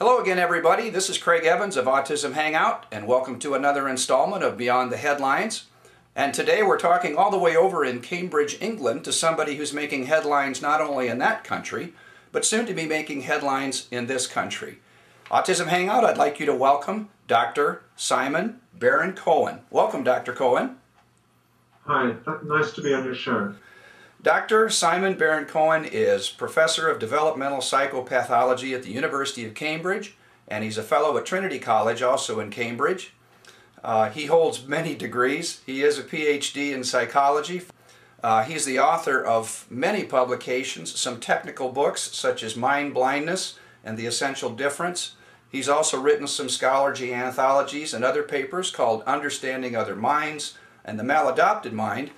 Hello again, everybody. This is Craig Evans of Autism Hangout, and welcome to another installment of Beyond the Headlines. And today we're talking all the way over in Cambridge, England, to somebody who's making headlines not only in that country, but soon to be making headlines in this country. Autism Hangout, I'd like you to welcome Dr. Simon Baron Cohen. Welcome, Dr. Cohen. Hi, nice to be on your show. Dr. Simon Baron Cohen is Professor of Developmental Psychopathology at the University of Cambridge, and he's a Fellow at Trinity College, also in Cambridge. He holds many degrees. He is a PhD in psychology. He's the author of many publications, some technical books such as Mind Blindness and The Essential Difference. He's also written some scholarly anthologies and other papers called Understanding Other Minds and The Maladopted Mind.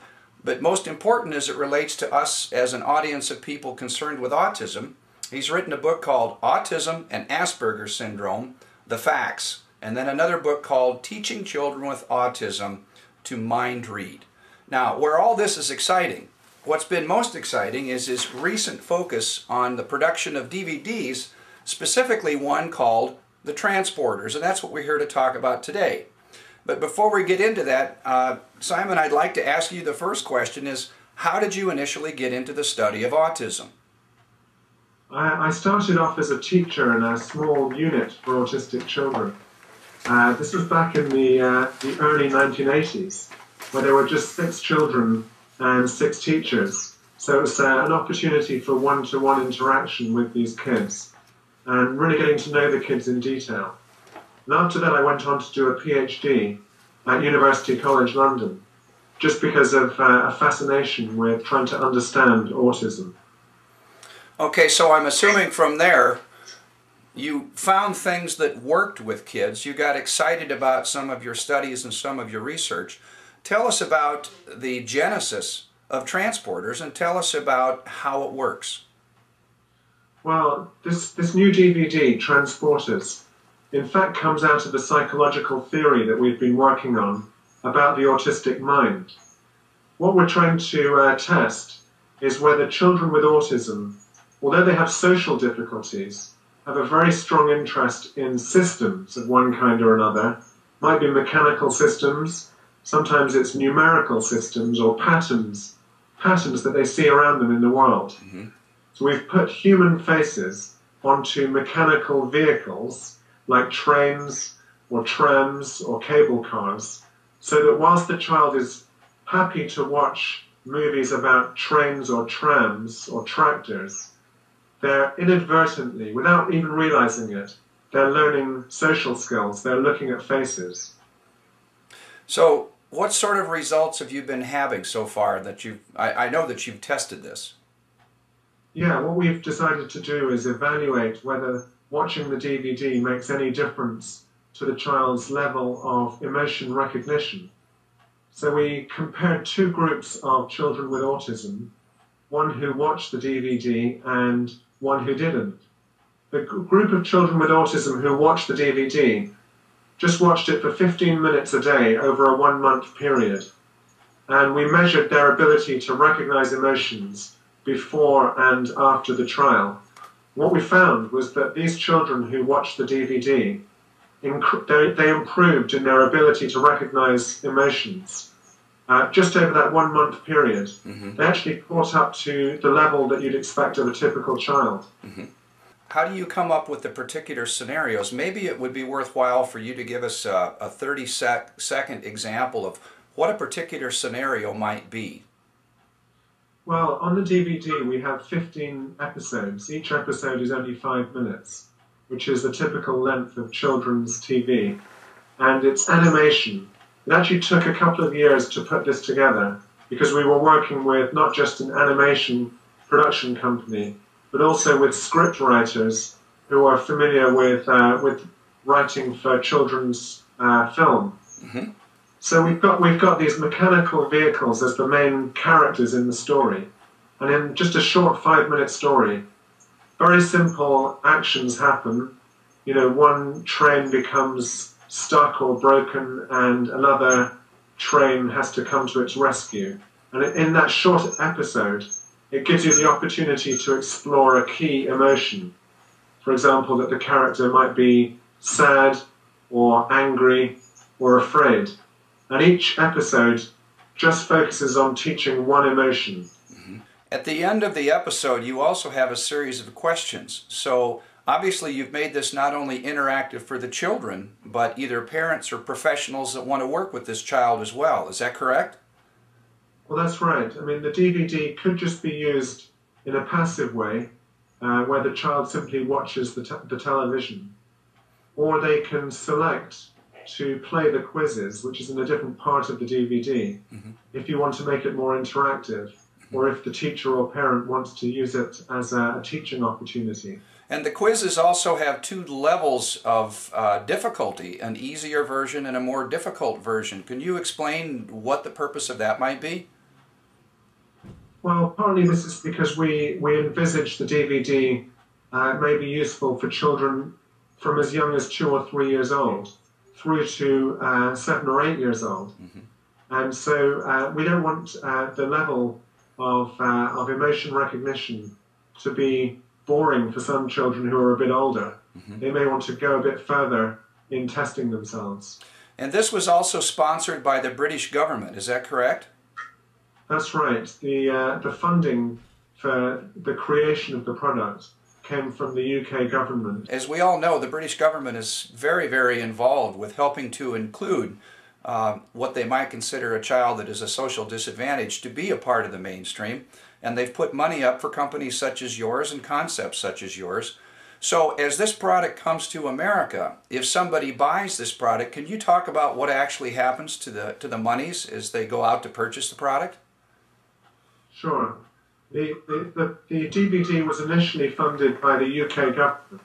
But most important as it relates to us as an audience of people concerned with autism, he's written a book called Autism and Asperger's Syndrome, The Facts, and then another book called Teaching Children with Autism to Mind Read. Now, where all this is exciting, what's been most exciting is his recent focus on the production of DVDs, specifically one called The Transporters, and that's what we're here to talk about today. But before we get into that, Simon, I'd like to ask you the first question is, how did you initially get into the study of autism? I started off as a teacher in a small unit for autistic children. This was back in the early 1980s, where there were just 6 children and 6 teachers. So it was an opportunity for one-to-one interaction with these kids and really getting to know the kids in detail. And after that, I went on to do a PhD at University College London, just because of a fascination with trying to understand autism. Okay, so I'm assuming from there, you found things that worked with kids. You got excited about some of your studies and some of your research. Tell us about the genesis of transporters and tell us about how it works. Well, this new DVD, Transporters, in fact comes out of the psychological theory that we've been working on about the autistic mind. What we're trying to test is whether children with autism, although they have social difficulties, have a very strong interest in systems of one kind or another. Might be mechanical systems, sometimes it's numerical systems or patterns that they see around them in the world. Mm-hmm. So we've put human faces onto mechanical vehicles like trains or trams or cable cars, so that whilst the child is happy to watch movies about trains or trams or tractors, they're inadvertently, without even realizing it, they're learning social skills, they're looking at faces. So what sort of results have you been having so far that I know that you've tested this? Yeah, what we've decided to do is evaluate whether watching the DVD makes any difference to the child's level of emotion recognition. So we compared 2 groups of children with autism, one who watched the DVD and one who didn't. The group of children with autism who watched the DVD just watched it for 15 minutes a day over a 1-month period. And we measured their ability to recognize emotions before and after the trial. What we found was that these children who watched the DVD, they improved in their ability to recognize emotions. Just over that 1-month period, mm-hmm. They actually caught up to the level that you'd expect of a typical child. Mm-hmm. How do you come up with the particular scenarios? Maybe it would be worthwhile for you to give us a 30-second example of what a particular scenario might be. Well, on the DVD we have 15 episodes. Each episode is only 5 minutes, which is the typical length of children's TV. And it's animation. It actually took a couple of years to put this together because we were working with not just an animation production company, but also with script writers who are familiar with writing for children's film. Mm-hmm. So we've got these mechanical vehicles as the main characters in the story. And in just a short 5-minute story, very simple actions happen. You know, one train becomes stuck or broken and another train has to come to its rescue. And in that short episode, it gives you the opportunity to explore a key emotion. For example, that the character might be sad or angry or afraid. And each episode just focuses on teaching one emotion. At the end of the episode, you also have a series of questions. So obviously you've made this not only interactive for the children, but either parents or professionals that want to work with this child as well. Is that correct? Well, that's right. I mean, the DVD could just be used in a passive way, where the child simply watches the television. Or they can select to play the quizzes, which is in a different part of the DVD, if you want to make it more interactive, or if the teacher or parent wants to use it as a teaching opportunity. And the quizzes also have two levels of difficulty, an easier version and a more difficult version. Can you explain what the purpose of that might be? Well, partly this is because we envisage the DVD may be useful for children from as young as 2 or 3 years old through to 7 or 8 years old. And so we don't want the level of emotion recognition to be boring for some children who are a bit older. They may want to go a bit further in testing themselves. And this was also sponsored by the British government, is that correct? That's right. The funding for the creation of the product came from the UK government. As we all know, the British government is very, very involved with helping to include what they might consider a child that is a social disadvantage to be a part of the mainstream. And they've put money up for companies such as yours and concepts such as yours. So as this product comes to America, if somebody buys this product, can you talk about what actually happens to the monies as they go out to purchase the product? Sure. The DVD was initially funded by the UK government,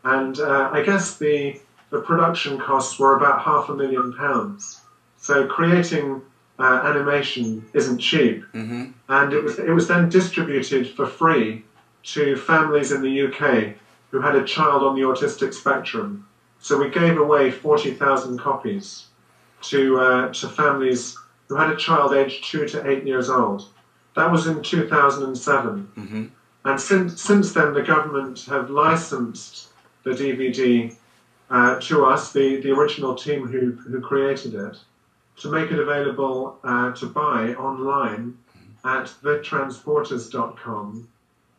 and I guess the production costs were about £500,000. So creating animation isn't cheap, and it was then distributed for free to families in the UK who had a child on the autistic spectrum. So we gave away 40,000 copies to families who had a child aged 2 to 8 years old. That was in 2007. And since then, the government have licensed the DVD to us, the original team who created it, to make it available to buy online at thetransporters.com.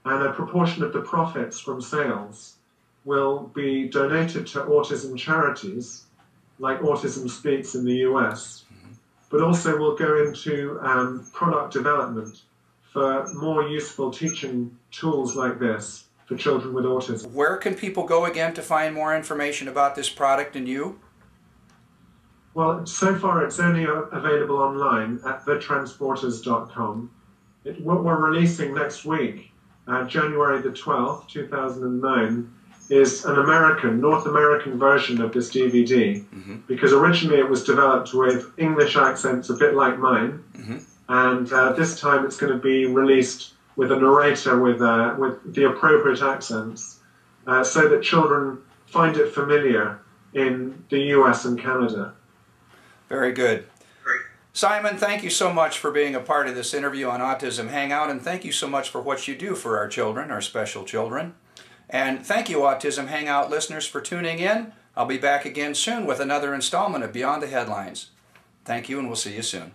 And a proportion of the profits from sales will be donated to autism charities, like Autism Speaks in the US, but also will go into product development for more useful teaching tools like this for children with autism. Where can people go again to find more information about this product and you? Well, so far it's only available online at thetransporters.com. What we're releasing next week, January the 12th, 2009, is an North American version of this DVD, because originally it was developed with English accents a bit like mine, and this time it's going to be released with a narrator with the appropriate accents, so that children find it familiar in the US and Canada. Very good. Simon, thank you so much for being a part of this interview on Autism Hangout, and thank you so much for what you do for our children, our special children. And thank you, Autism Hangout listeners, for tuning in. I'll be back again soon with another installment of Beyond the Headlines. Thank you, and we'll see you soon.